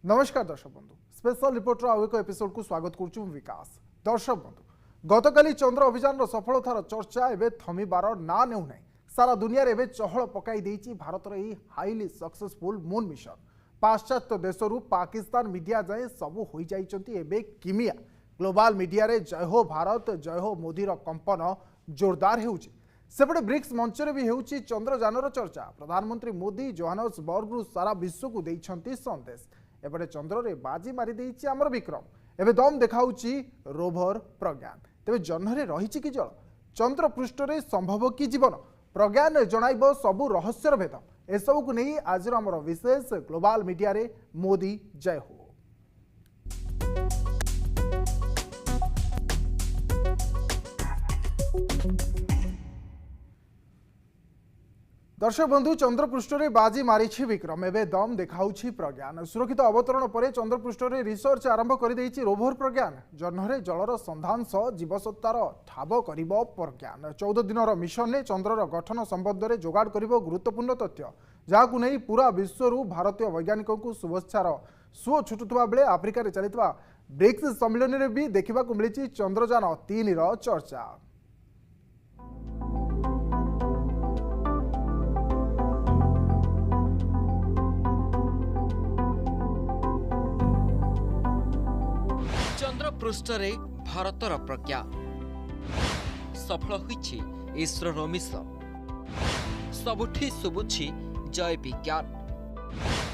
नमस्कार दर्शक बंधु स्पेशल रिपोर्टर आउ एक एपिसोड को स्वागत करुछु विकास। दर्शक बंधु गतकाली चंद्र अभियान सफलतार चर्चा एवं थमिबार ना नेउ नै सारा दुनिया रे चहल पकाई देइछि भारतर यही हाईली सक्सेसफुल मून मिशन। पाश्चात्य देशरू पाकिस्तान मीडिया जाए सबू हो जाइछन्ति एबे किमिया ग्लोबल मीडिया रे जय हो भारत जय हो मोदी रो कंपन जोरदार हेउछि। सेपटे ब्रिक्स मंच रे भी हेउछि चंद्रयानर चर्चा। प्रधानमंत्री मोदी जोहान्सबर्ग सारा विश्व को देइछन्ति संदेश। एपटे चंद्र रे बाजी मारी देइछि हमर विक्रम। एबे दम देखाउछि रोभर प्रज्ञान। तेबे जह्नरे रहिछि कि जल चंद्र पृष्ठ रे संभव कि जीवन प्रज्ञान जणाइबो सबु रहस्यर भेद। एसबू को नहीं आज आमर विशेष ग्लोबल मीडिया रे मोदी जय हो। दर्शक बंधु चंद्रपृष्ठ रे बाजी मारी विक्रम एवं दम देखाउछि प्रज्ञान। सुरक्षित अवतरण पर चंद्रपृष्ठ रे रिसर्च आरंभ कर देइछि रोभर प्रज्ञान। जह्नरे जलर संधान सह जीवसत्तार ठाब करिबो प्रज्ञान। 14 दिनर मिशन ने चंद्रर गठन संबंध में जोगाड़ करिबो गुरुत्वपूर्ण तथ्य जहाकु नहीं पूरा विश्व भारतीय वैज्ञानिकों को शुभेच्छार सुओ छुटुवा बेले आफ्रिका चलता ब्रिक्स सम्मेलन में भी देखा मिली चंद्रयान 3 चर्चा। चंद्रपृष्ठ रे भारतर प्रज्ञा सफल होइछि इसरो मिशन। सबुठी सुबुछि जय विज्ञान।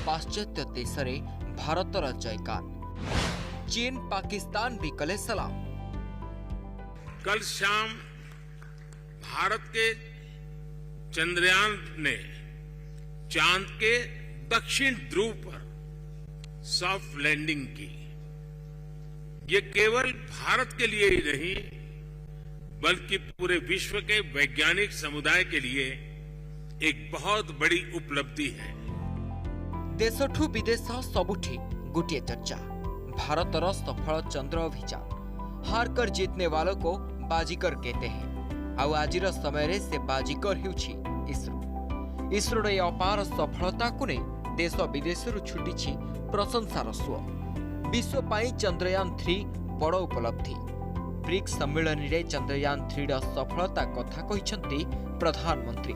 पाश्चात्य देश रे भारतर जयकार। चीन पाकिस्तान भी कले सलाम। कल शाम भारत के चंद्रयान ने चांद के दक्षिण ध्रुव पर सॉफ्ट लैंडिंग की। ये केवल भारत के लिए ही नहीं बल्कि पूरे विश्व के वैज्ञानिक समुदाय के लिए एक बहुत बड़ी उपलब्धि है। देशठू विदेश सबुठी गोटे चर्चा भारतर सफल चंद्र अभियान। हार कर जीतने वालों को बाजीकर कहते हैं। आउ आजिर समय रे से बाजीकर हेउछि इसरो। इसरो ये अपार सफलता को नहीं देश विदेश छुटी प्रशंसार सुओ। विश्व पाई चंद्रयान 3 बड़ उपलब्धि। ब्रिक्स सम्मेलन रे चंद्रयान 3 सफलता कथा कहिसंती प्रधानमंत्री।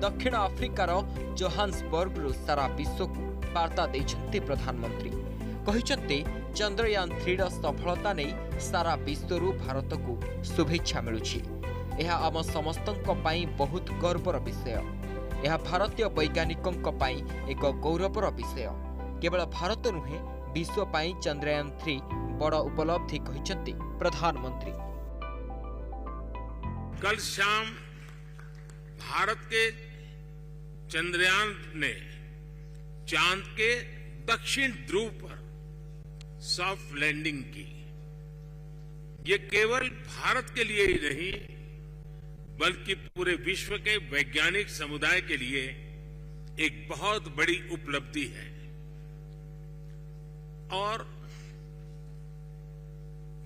दक्षिण आफ्रिकार जोहान्सबर्ग रु सारा विश्व को वार्ता देइछंती प्रधानमंत्री। कहिसंती चंद्रयान 3 सफलता नहीं सारा विश्व रु भारत को शुभेच्छा मिलुछि। यह आम समस्तंक पाई बहुत गर्वर विषय। यह भारतीय वैज्ञानिकों पाई एक गौरवर विषय। केवल भारत नुहे विश्व पाई चंद्रयान 3 बड़ उपलब्धि कहिसंती प्रधानमंत्री। कल शाम भारत के चंद्रयान ने चांद के दक्षिण ध्रुव पर सॉफ्ट लैंडिंग की। ये केवल भारत के लिए ही नहीं बल्कि पूरे विश्व के वैज्ञानिक समुदाय के लिए एक बहुत बड़ी उपलब्धि है। और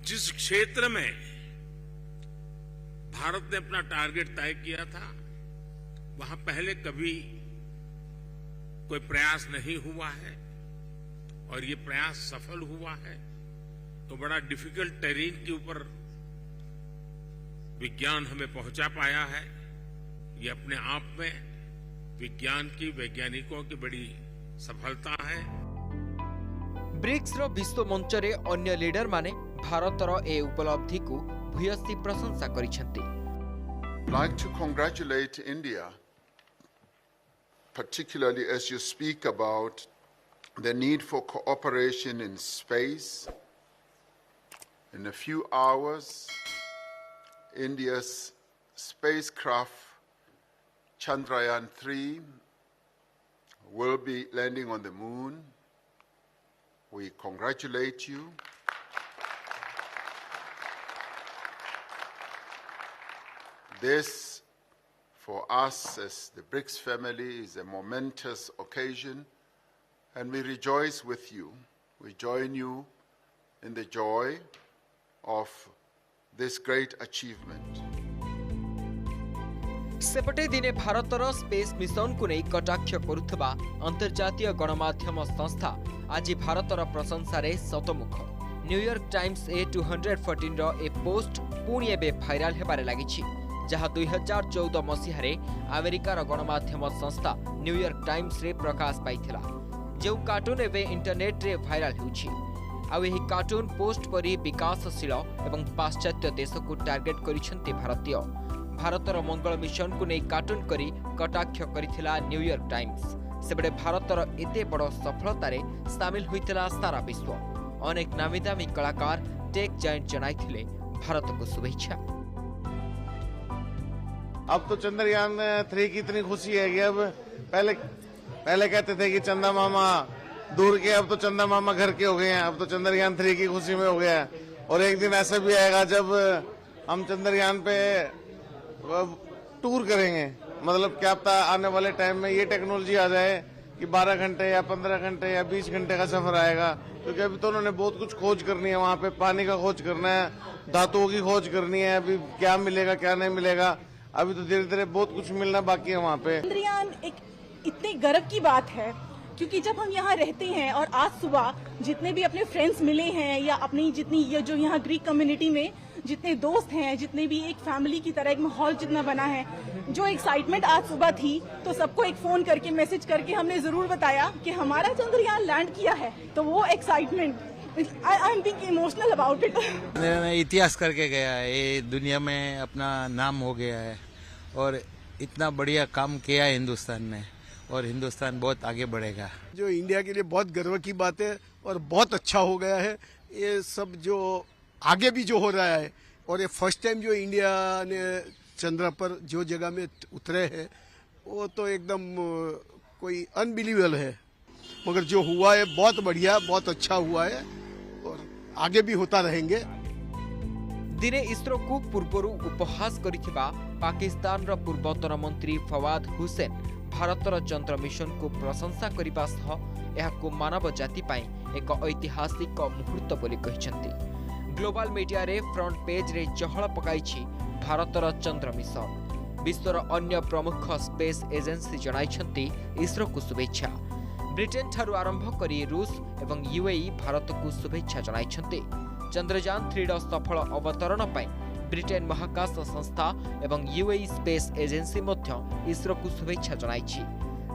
जिस क्षेत्र में भारत ने अपना टारगेट तय किया था वहां पहले कभी कोई प्रयास नहीं हुआ है और ये प्रयास सफल हुआ है। तो बड़ा डिफिकल्ट टेरेन के ऊपर विज्ञान हमें पहुंचा पाया है। ये अपने आप में विज्ञान की वैज्ञानिकों की बड़ी सफलता है। ब्रिक्स रो विश्व मंच रे अन्य लीडर माने भारतर ए उपलब्धि को भूयसी प्रशंसा करिसेंती। Like to congratulate India, particularly as you speak about the need for cooperation in space. In a few hours, India's spacecraft Chandrayaan 3 will be landing on the moon. We congratulate you. This, for us as the BRICS family, is a momentous occasion, and we rejoice with you. We join you in the joy of this great achievement. सेपटे दिने भारतर space mission को नहीं कटाक्ष करुवा अंतर्जातीय गणमाध्यम संस्था आज भारतर प्रशंसा शतमुख। New York times A214 ए post पुणी एबे भाइराल हेबारे लागिछि, जहाँ 2014 मसीहारे अमेरिकार गणमाध्यम संस्था न्यूयॉर्क टाइम्स रे प्रकाश पाइथिला। जो कार्टून एबे इंटरनेट रे भाइराल होउछि। आउ एही कार्टून पोस्ट परि विकासशील एवं पाश्चात्य देश को टार्गेट करिसेंति भारतीय। भारतर मंगल मिशन को नहीं कार्टून करी कटाक्ष करिथिला न्यूयॉर्क टाइम्स। सेबडे भारतर एते बड़ सफलतारे सामिल होइतिला सारा विश्व। अनेक नामी दामी कलाकार टेक जायंट जनाइथिले भारत को शुभेच्छा। अब तो चंद्रयान 3 की इतनी खुशी है कि अब पहले कहते थे कि चंदा मामा दूर के, अब तो चंदा मामा घर के हो गए हैं। अब तो चंद्रयान 3 की खुशी में हो गया है। और एक दिन ऐसा भी आएगा जब हम चंद्रयान पे टूर करेंगे। मतलब क्या पता आने वाले टाइम में ये टेक्नोलॉजी आ जाए कि 12 घंटे या 15 घंटे या 20 घंटे का सफर आएगा। क्योंकि अभी तो उन्होंने बहुत कुछ खोज करनी है, वहाँ पे पानी का खोज करना है, धातुओं की खोज करनी है। अभी क्या मिलेगा क्या नहीं मिलेगा, अभी तो धीरे धीरे बहुत कुछ मिलना बाकी है वहाँ पे। चंद्रयान एक इतने गर्व की बात है, क्योंकि जब हम यहाँ रहते हैं और आज सुबह जितने भी अपने फ्रेंड्स मिले हैं या अपनी जितनी ये जो यहाँ ग्रीक कम्युनिटी में जितने दोस्त हैं, जितने भी एक फैमिली की तरह एक माहौल जितना बना है, जो एक्साइटमेंट आज सुबह थी, तो सबको एक फोन करके मैसेज करके हमने जरूर बताया कि हमारा चंद्रयान लैंड किया है। तो वो excitement I am being emotional about it. इतिहास करके गया है, ये दुनिया में अपना नाम हो गया है और इतना बढ़िया काम किया है हिंदुस्तान ने, और हिंदुस्तान बहुत आगे बढ़ेगा। जो इंडिया के लिए बहुत गर्व की बात है और बहुत अच्छा हो गया है ये सब, जो आगे भी जो हो रहा है। और ये फर्स्ट टाइम जो इंडिया ने चंद्र पर जो जगह में उतरे हैं वो तो एकदम कोई अनबिलीवेबल है। मगर जो हुआ है बहुत बढ़िया, बहुत अच्छा हुआ है और आगे भी होता रहेंगे। दिने इसरो को पूर्वरु उपहास करिथिबा पाकिस्तान रो पूर्वतन मंत्री फवाद हुसैन भारतर चंद्र मिशन को प्रशंसा करिबा सह एहाको मानव जाति पाई एक ऐतिहासिक मुहूर्त बोली कहिसंती। ग्लोबल मीडिया रे फ्रंट पेज रे चहल पकाइछि भारतर चंद्र मिशन। विश्वर अन्य प्रमुख स्पेस एजेंसी जणाइछंती इसरो को शुभेच्छा। ब्रिटेन ठारू आरंभ करी रूस एवं यूएई भारत को शुभेच्छा जणाइछंती। चंद्रयान 3 सफल अवतरण पाई ब्रिटेन महाकाश संस्था एवं यूएई स्पेस एजेंसी मध्य इसरो को शुभेच्छा जणाइछि।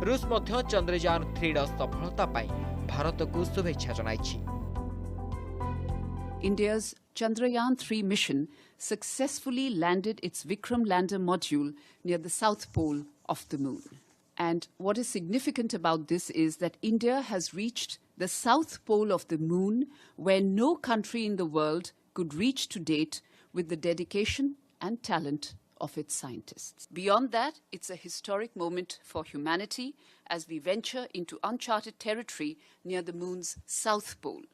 रूस मध्य चंद्रयान 3 सफलता पाई भारत को शुभेच्छा जणाइछि। India's Chandrayaan 3 mission successfully landed its Vikram lander module near the south pole of the moon. And what is significant about this is that India has reached the south pole of the moon, where no country in the world could reach to date, with the dedication and talent of its scientists. Beyond that, it's a historic moment for humanity as we venture into uncharted territory near the moon's south pole.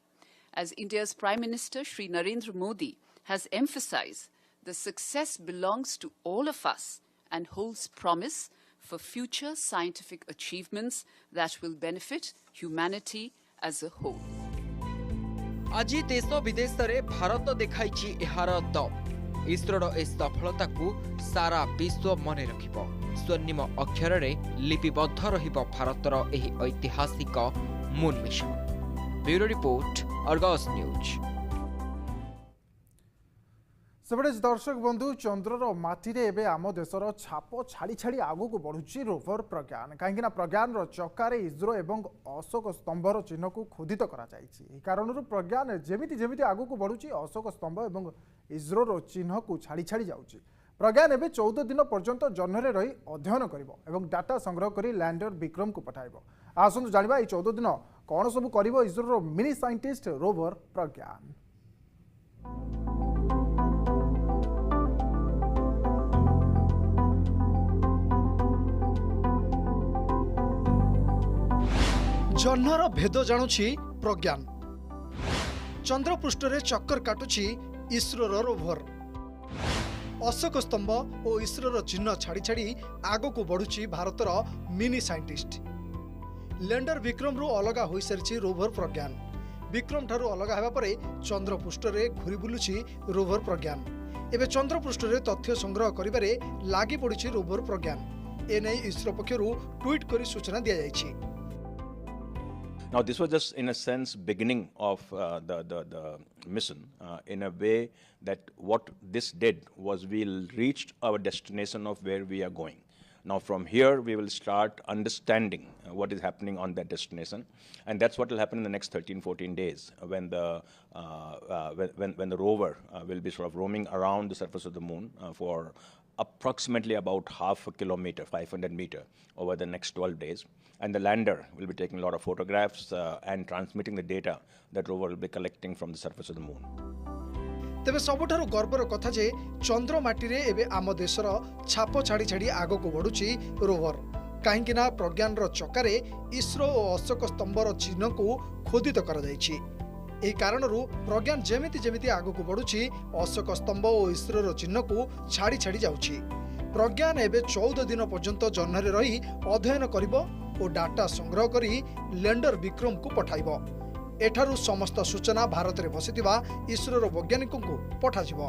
As India's Prime Minister Shri Narendra Modi has emphasized, the success belongs to all of us and holds promise for future scientific achievements that will benefit humanity as a whole. आज देश विदेश रे भारत देखाइछि एहार दम। इसरोर ए सफलता को सारा विश्व मने रखिबो। स्वर्णिम अक्षर रे लिपिबद्ध रहिबो भारतर एही ऐतिहासिक moon mission. Bureau report, Argus news. सेबडे दर्शक बंधु, चंद्रर माटीरे एबे आम देशर छाप छाड़ी छाड़ी आगु को बढ़ुची रोवर प्रज्ञान। कहीं प्रज्ञान चक्कारे इस्रो एवं अशोक स्तंभर चिन्ह को खोदित करा जायछि। कारण प्रज्ञान जेमिति जेमिति आगु को बढ़ुची अशोक स्तंभ एवं इस्रोर चिन्ह को छाड़ी छाड़ी जाउछि। प्रज्ञान एबे 14 दिन पर्यंत जह्नरे रही अध्ययन करिवो एवं डाटा संग्रह करी लैंडर विक्रम को पठाइबो। आसंतु जानिबा ए 14 दिन कौन सब करिवो इस्रोर मिनी साइंटिस्ट रोवर प्रज्ञान। जह्नर भेद जाणुछि प्रज्ञान। चंद्रपृष्ठ रे चक्कर काटुछि इस्रोर रोवर। अशोक स्तंभ और इस्रोर चिन्ह छाड़ी छाड़ी आगो को बढ़ुछि भारतर मिनी साइंटिस्ट। लैंडर विक्रम रु अलग हो सारी रोवर प्रज्ञान। विक्रम ठारू अलग होगा पर चंद्रपृष्ठ रे घूरी बुलुछि रोवर प्रज्ञान। एबे चंद्रपृष्ठ रे तथ्य संग्रह करिबारे लागि पड़िछि रोवर प्रज्ञान। एने इसरो पक्षरु ट्वीट करी सूचना दिया जायछि। Now, this was just, in a sense, beginning of the mission, in a way that what this did was we reached our destination of where we are going. Now, from here, we will start understanding what is happening on that destination, and that's what will happen in the next 13, 14 days when the rover will be sort of roaming around the surface of the moon for approximately about half a kilometer, 500 meter, over the next 12 days. And the lander will be taking a lot of photographs and transmitting the data that rover will be collecting from the surface of the moon. तेबे सबुठारु गर्वर कथा जे चंद्र माटी रे एबे आम देशर छाप छाड़ी छाड़ी आगो को बढ़ुची रोवर। काहेकिना प्रज्ञान रो चकारे इसरो और अशोक स्तंभर चिन्ह को खोदित करा जायछि। एही कारणरु प्रज्ञान जेमिति जेमिति आगो को बढ़ुची अशोक स्तंभ और इसरो रो चिन्ह को छाड़ी छाड़ी जाउछि। प्रज्ञान एबे 14 दिन पर्यंत जह्नरे रही अध्ययन करिवो और डाटा संग्रह करी लैंडर विक्रम को पठाइबो। एठारु समस्त सूचना भारत रे बसिथिबा इसरो रो वैज्ञानिकन को पठाजिबो।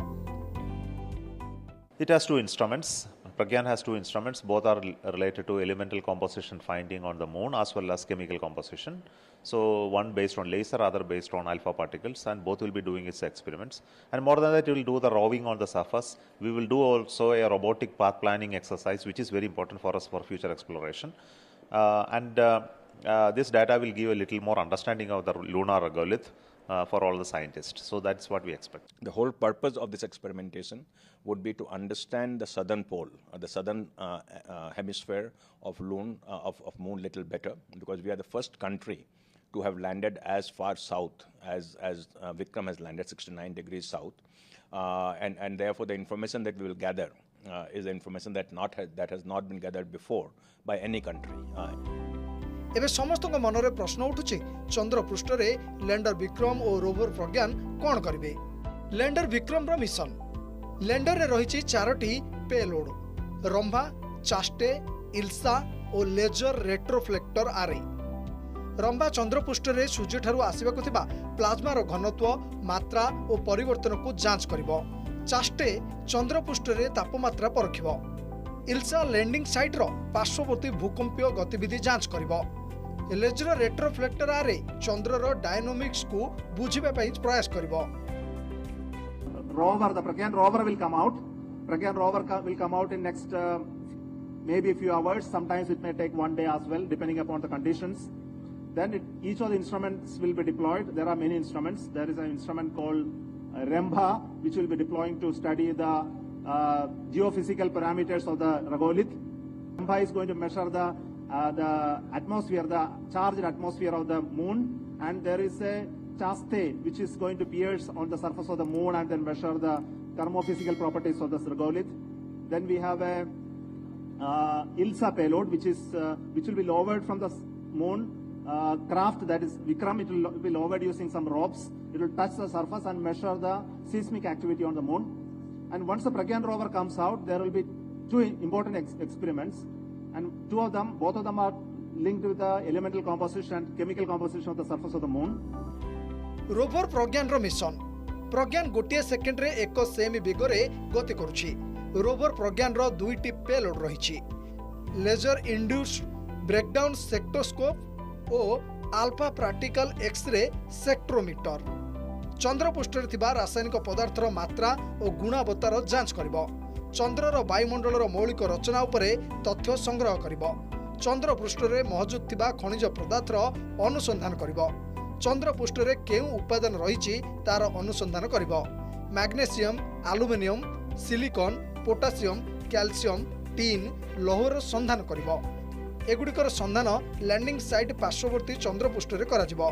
It has two instruments. Pragyan has two instruments. Both are related to elemental composition finding on the moon as well as chemical composition. So one based on laser, other based on alpha particles, and both will be doing its experiments. And more than that, we will do the roving on the surface. We will do also a robotic path planning exercise, which is very important for us for future exploration. This data will give a little more understanding of the lunar regolith for all the scientists. So that's what we expect. The whole purpose of this experimentation would be to understand the southern pole, the southern hemisphere of moon little better, because we are the first country to have landed as far south as Vikram has landed, 69 degrees south, and therefore the information that we will gather is the information that has not been gathered before by any country. एबे समस्तक मनरे प्रश्न उठुछि चंद्र पृष्ठ रे lander Vikram और rover प्रज्ञान कोन करिवे। Lander Vikram रो mission lander रे रहिछि 4टी payload Rambha, चास्टे, इल्सा और laser रेट्रोफ्लेक्टर आरे। रंभा चंद्र पृष्ठ रे सूर्य ठारू आसीबाकु थिबा प्लाज्मा रो घनत्व, मात्रा और परिवर्तन को जांच करिवो। चास्टे चंद्र पृष्ठ रे तापमात्रा परखिबो। इल्सा लैंडिंग साइट रो पार्श्ववर्ती भूकंपीय गतिविधि जांच करिवो। लेजर रेट्रोफ्लेक्टर आरे चंद्र रो डायनामिक्स को बुझिबा पई प्रयास करिवो। Rover, the Pragyan rover will come out. Pragyan rover will come out in next maybe a few hours. Sometimes it may take one day as well, depending upon the conditions. Then each of the instruments will be deployed. There are many instruments. There is an instrument called Rembha, which will be deploying to study the geophysical parameters of the regolith. Rembha is going to measure the atmosphere, the charged atmosphere of the moon, and there is a chaste which is going to pierce on the surface of the moon and then measure the thermophysical properties of the regolith. Then we have a ILSA payload which will be lowered from the moon craft, that is Vikram. It will be lowered using some ropes. It will touch the surface and measure the seismic activity on the moon. And once the Pragyan rover comes out, there will be two important experiments, and both of them are linked with the elemental composition and chemical composition of the surface of the moon. Rover Pragyan रो mission Pragyan गोटे second रे 1 सेमी बेगरे गति करुछि। Rover Pragyan रो दुईटी payload रहिछि, लेजर इंड्यूस्ड ब्रेकडाउन सेक्टोस्कोप और अल्फा प्रैक्टिकल एक्सरे सेक्ट्रोमीटर। चंद्रपृष्ठ रे थिबा रासायनिक पदार्थर मात्रा और गुणवत्तार जांच करिवो। चंद्रर वायुमंडलर मौलिक रचना उपरे तथ्य संग्रह करिवो। चंद्रपृष्ठ रे मौजूद थिबा खनिज पदार्थर अनुसंधान करिवो। चंद्रपृष्ठ रे केउ उपादान रहिछि तार अनुसंधान करिवो। Magnesium, aluminium, silicon, potassium, calcium, tin, लौहर संधान करिवो। एगुडिकर संधान लैंडिंग साइट पार्श्ववर्ती चंद्रपृष्ठ रे कराजिवो।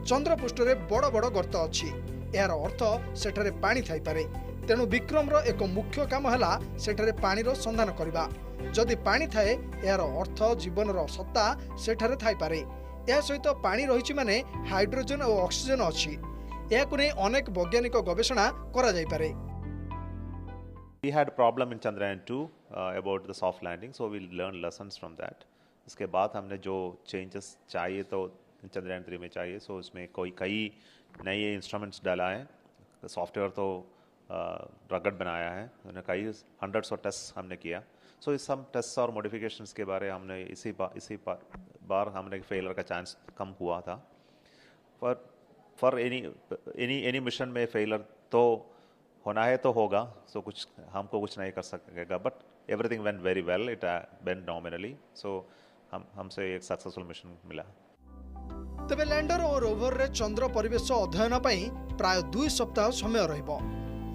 चंद्रपृष्ठ रे बड़ बड़ गर्त अछि, यार अर्थ सेठारे पानी थाई पारे। तेणु विक्रम रो एक मुख्य काम हला सेठारे पानी रो संधान करिबा। जदि पानी थाए यार अर्थ जीवन रो सत्ता सेठारे थाई पारे। या सहित पानी रहिछि माने हाइड्रोजन और ऑक्सीजन अछि। याकु नै अनेक वैज्ञानिक गवेषणा करा जाय पारे। We had a problem in Chandrayaan-2 about the soft landing, so we'll learn lessons from that. इसके बाद हमने जो changes चाहिए तो Chandrayaan-3 में चाहिए, so उसमें कई नए इंस्ट्रूमेंट्स डाला है। सॉफ्टवेयर तो रगड़ बनाया है। उन्हें कई हंड्रेड्स ऑफ टेस्ट हमने किया। सो इस सब टेस्ट और मॉडिफिकेशंस के बारे हमने इसी बार हमने फेलियर का चांस कम हुआ था। फॉर एनी मिशन में फेलियर तो होना है तो होगा, सो कुछ हमको कुछ नहीं कर सकेगा, but everything went very well, it went nominally, so हमसे एक सक्सेसफुल मिशन मिला। तेबे लैंडर और रोवर रे चंद्र परिवेश अध्ययन पई प्राय 2 सप्ताह समय रहिबो।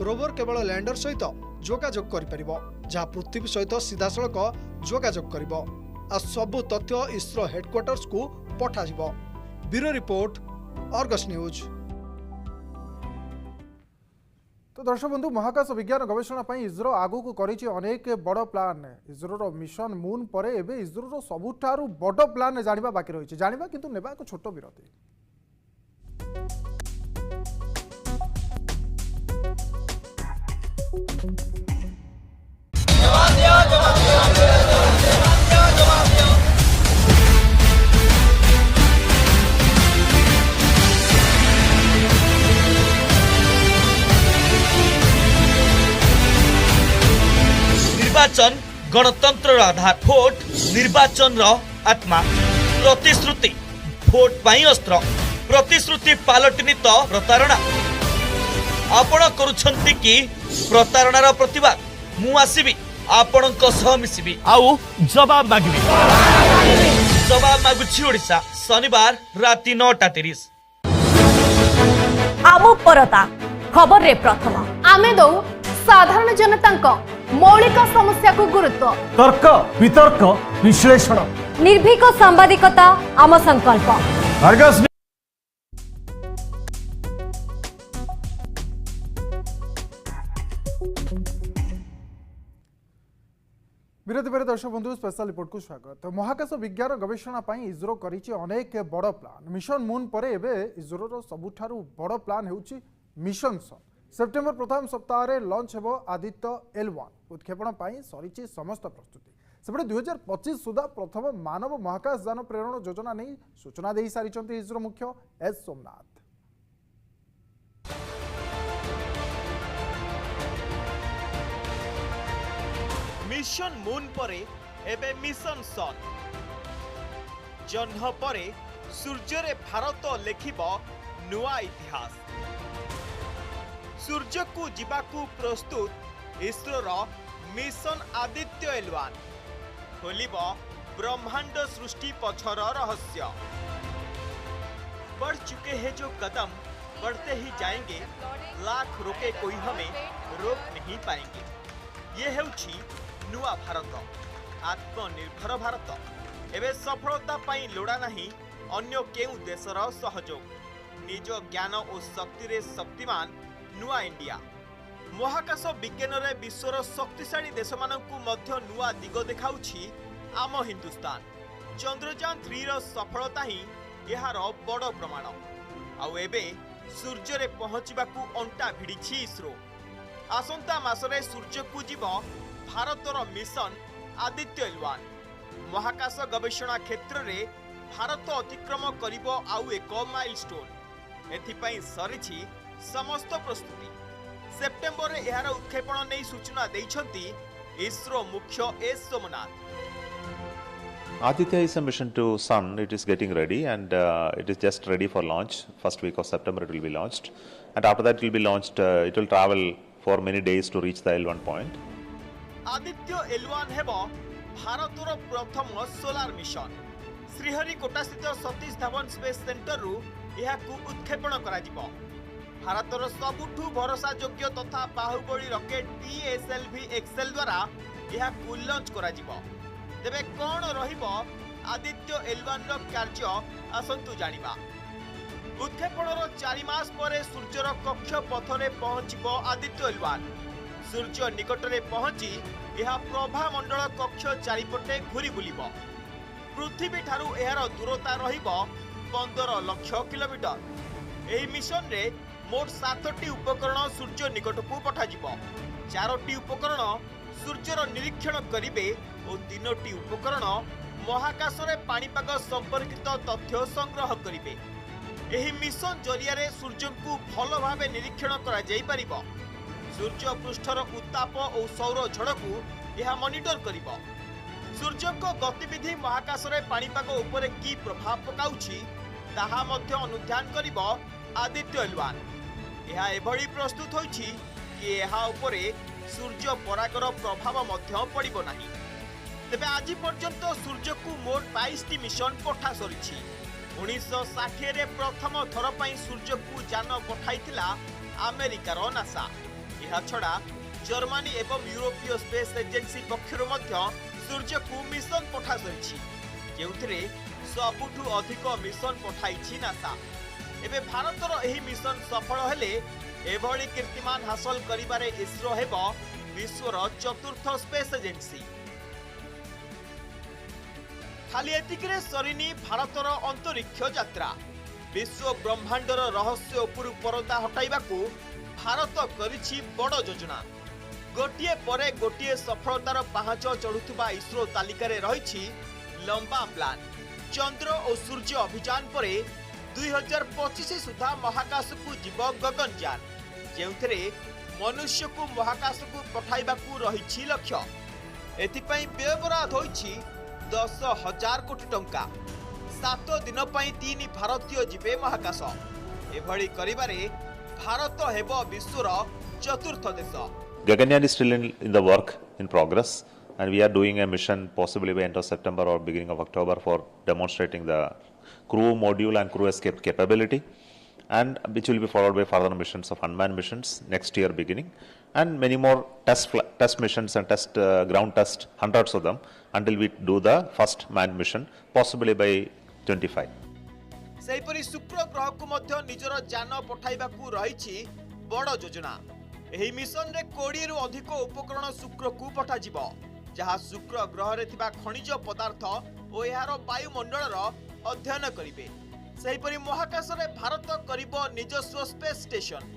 रोवर केवल लैंडर सहित जोगाजोग करि परिबो, जहा पृथ्वी सहित सीधा सड़क जोगाजोग करिबो आ सब तथ्य इसरो हेडक्वार्टर्स को पठा जिवो। Bureau report, Argus news. तो दर्शक बंधु, महाकाश विज्ञान गवेषणा पई इसरो आगु को करिछि अनेक बड़ प्लान। इसरो मिशन मून परे एबे इसरो सबुठारु बड़ प्लान जानिबा बाकी रहिछि। जानिबा किंतु नेबा एक छोटो विरति। निर्वाचन गणतंत्र आधार, भोट निर्वाचन आत्मा, प्रतिश्रुति भोट पाई अस्त्र, प्रतिश्रुति पालटनी तो प्रतारणा। आपण करुछंती कि प्रतारणार प्रतिवाद, मु आसीबी आपणक सह मिसिबी आउ जवाब मागिबी। जवाब मागुछि ओडिशा, शनिवार राति 9:30। आमु परता खबर रे प्रथम आमे दौ साधारण जनता मौलिक समस्या को गुरुत्व, तर्क वितर्क विश्लेषण, निर्भीक सांबादिकता आम संकल्प। अर्गस विरोधी पर दर्शक बंधु, स्पेशल रिपोर्ट को स्वागत। महाकाश विज्ञान गवेषणा पई इसरो करिछि अनेक बड़ प्लान। मिशन मून परे एबे इसरो सबुठारु बड़ प्लान हेउछि मिशन सन। सेप्टेम्बर प्रथम सप्ताह रे लॉन्च हेबो आदित्य L1। उत्क्षेपण पई सरिछि समस्त प्रस्तुति। सेपटे 2025 सुधा प्रथम मानव महाकाश यान प्रेरण योजना नहीं सूचना दे सारिछन्ति इसरो मुख्य एस सोमनाथ। मिशन मून परे एबे मिशन सन। जह्न परे सूर्य रे भारत लेखिबो नुआ इतिहास। सूर्य को जीवाकू प्रस्तुत इसरोर मिशन आदित्य L1 खोलिबो ब्रह्मांड सृष्टि पछर रहस्य। बढ़ चुके हैं जो कदम, बढ़ते ही जाएंगे, लाख रोके कोई हमें रोक नहीं पाएंगे। ये हेउछि नुआ भारत, आत्मनिर्भर भारत। एबे सफलता पाई लोड़ा नहीं अन्य केउ देशर सहयोग, निज ज्ञान और शक्ति रे शक्तिमान नुआ इंडिया। महाकाश विज्ञान रे विश्वर शक्तिशाली देश मानकु मध्य नुआ दिग देखाउछि आम हिंदुस्तान। चंद्रयान 3 रो सफलता ही यार बड़ प्रमाण। आउ एबे सूर्य रे पहुंचबाकू अंटा भिड़िछि इसरो। आसंता मासरे सूर्य को जीव भारतर मिशन आदित्य L1। महाकाश गवेषणा क्षेत्र रे भारत अतिक्रम करिबो आउ एक माइलस्टोन। एथिपई सरिछि समस्त प्रस्तुति। सेप्टेम्बर रे यार उत्क्षेपण नै सूचना दैछन्ति इसरो मुख्य S Somnath. Aditya is a mission to Sun. It is getting ready and it is just ready for launch. First week of September it will be launched, and after that it will be launched. It will travel for many days to reach the L1 point. Aditya L1 हेबो भारतर प्रथम solar mission. Sriharikota स्थित Satish Dhawan space centre रु याकू उत्क्षेपण करा जिवो। भारतर सबुठु भरोसा योग्य तथा Baahubali rocket PSLV XL द्वारा याकू लॉन्च करा जिवो। तेबे कोन रहिबो आदित्य L1 रो कार्य आसंतु जानिबा। उत्क्षेपणर 4 मास परे सूर्यर कक्ष पथरे पहुंचिबो आदित्य L1। सूर्य निकटरे पहुंची यह प्रभा मंडल कक्ष चारिपटे घूरी बुलिबो। पृथ्वी ठारू एहार दूरता रहिबो 15 लाख किलोमीटर। एही मिशन रे मोट 7टी उपकरण सूर्य निकटकू पठाजिबो। 4टी उपकरण सूर्यर निरीक्षण करिवे और 3टी उपकरण महाकाश रे पाणीपाग संपर्कित तथ्य संग्रह करिवे। एही मिशन जरिया रे सूर्य को भल भाबे निरीक्षण करा जाई परिबो। सूर्य पृष्ठर उत्ताप और सौर झड़ को यह मॉनिटर करिबो। सूर्य को गतिविधि महाकाश रे पाणीपाग उपरे की प्रभाव पकाउछि ताहा मध्य अनुध्यान करिबो आदित्य एलवान। यह एभली प्रस्तुत होइछि कि यह उपरे सूर्य परागर प्रभाव मध्य पड़िबो नाही। तेबे आज पर्यंत सूर्य को मोट 22टी मिशन पठा सरिछि। 1960 रे प्रथम थर पई सूर्य को यान पठाइथिला अमेरिकार नासा। यह छड़ा जर्मनी एवं यूरोपीय स्पेस एजेंसी पक्षरु मध्य सूर्य को मिशन पठा सरिछि, जेउथिरे सबुठु अधिक मिशन पठाइछि नासा। एबे भारतर एही मिशन सफल हेले एभली कीर्तिमान हासिल करिबारे इसरो हेबो विश्वर चतुर्थ स्पेस एजेंसी। खाली एतिकरे सरिनी भारतर अंतरिक्ष यात्रा। विश्व ब्रह्मांडर रहस्य उपरु परदा हटाइबाकू भारत करिछि बड़ योजना। गोटिए परे गोटिए सफलतार पहाच चढ़ुथुबा इसरो तालिकार रहिछि लंबा प्लान। चंद्र और सूर्य अभियान परे 2025 सुधा महाकाश को जीव गगनयान, जेउथिरे मनुष्य को महाकाश को पठाइबाकू रहिछि लक्ष्य। एथिपई व्ययबराद होइछि 10,000 कोटी टंका। 7 दिन पई 3 भारतीय जीवे महाकाश। एभली करिबारे भारत हेबो विश्वर चतुर्थ देश। Gaganyaan is still in the work in progress, and we are doing a mission possibly by end of September or beginning of October for demonstrating the crew module and crew escape capability, and which will be followed by further missions of unmanned missions next year beginning, and many more test missions and ground test, hundreds of them, until we do the first manned mission possibly by 25. सेहीपरि शुक्र ग्रह को मध्य निजर यान पठाइबाकू रहिछि बड़ योजना। एही mission रे 20 रु अधिक उपकरण शुक्र को पठाजिबो, जहा शुक्र ग्रह रे थिबा खनिज पदार्थ ओ यार वायुमंडल अध्ययन करिवे। सेहीपरि महाकाश रे भारत करिबो निजस्व स्पेस स्टेशन।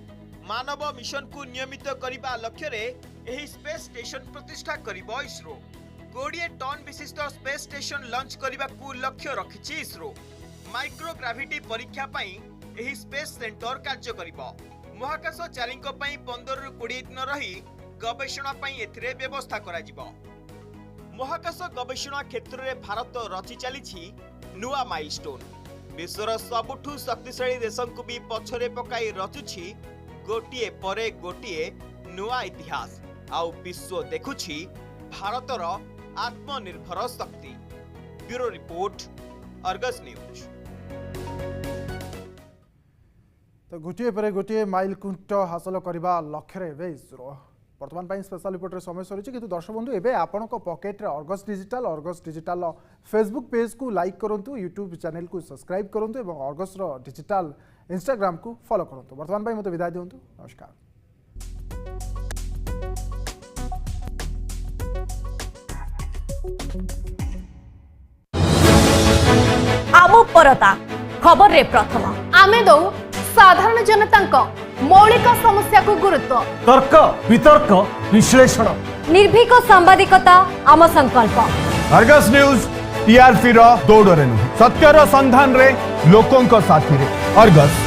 मानव मिशन को नियमित करिबा लक्ष्य रे एही स्पेस स्टेशन प्रतिष्ठा करिबो इसरो। 20 टन विशिष्ट स्पेस स्टेशन लॉन्च करिबाकू लक्ष्य रखिछि इसरो। माइक्रोग्राविटी परीक्षा पई एही स्पेस सेंटर कार्य करिबो। महाकाशचारींक पई 15 रु 20 दिन रही गवेषणा पई एथिरे व्यवस्था करा जिवो। महाकाश गवेषणा क्षेत्र रे भारत रचि चलीछि नुआ माइलस्टोन। विश्वर सबुठु शक्तिशाली देशों को भी पछरे पकाई रचुछि गोटिए परे गोटिए नुआ इतिहास। आउ विश्व देखुछि भारतर आत्मनिर्भर शक्ति। Bureau report, Argus news. तो गोटे पर गोटे माइल खुंट हासिल करने लक्ष्य इसरो बर्तमान स्पेशल रिपोर्ट समय सरी कि दर्शक बंधु एवं आपण pocket Argus digital Facebook page को लाइक करूँ, यूट्यूब चैनल को सब्सक्राइब करूँ और अर्गस डिजिटाल इंस्टाग्राम को फॉलो करूँ। बर्तमान मत विदाय दिंतु, नमस्कार। आम परता खबर रे प्रथम आमे दौ साधारण जनता मौलिक समस्या को गुरुत्व, तर्क वितर्क विश्लेषण, निर्भीक सांबादिकता आम संकल्प। अर्गस न्यूज टीआरपी रो दौड़रे नुहे, सत्यर संधान रे लोकों साथी रे। अर्गस।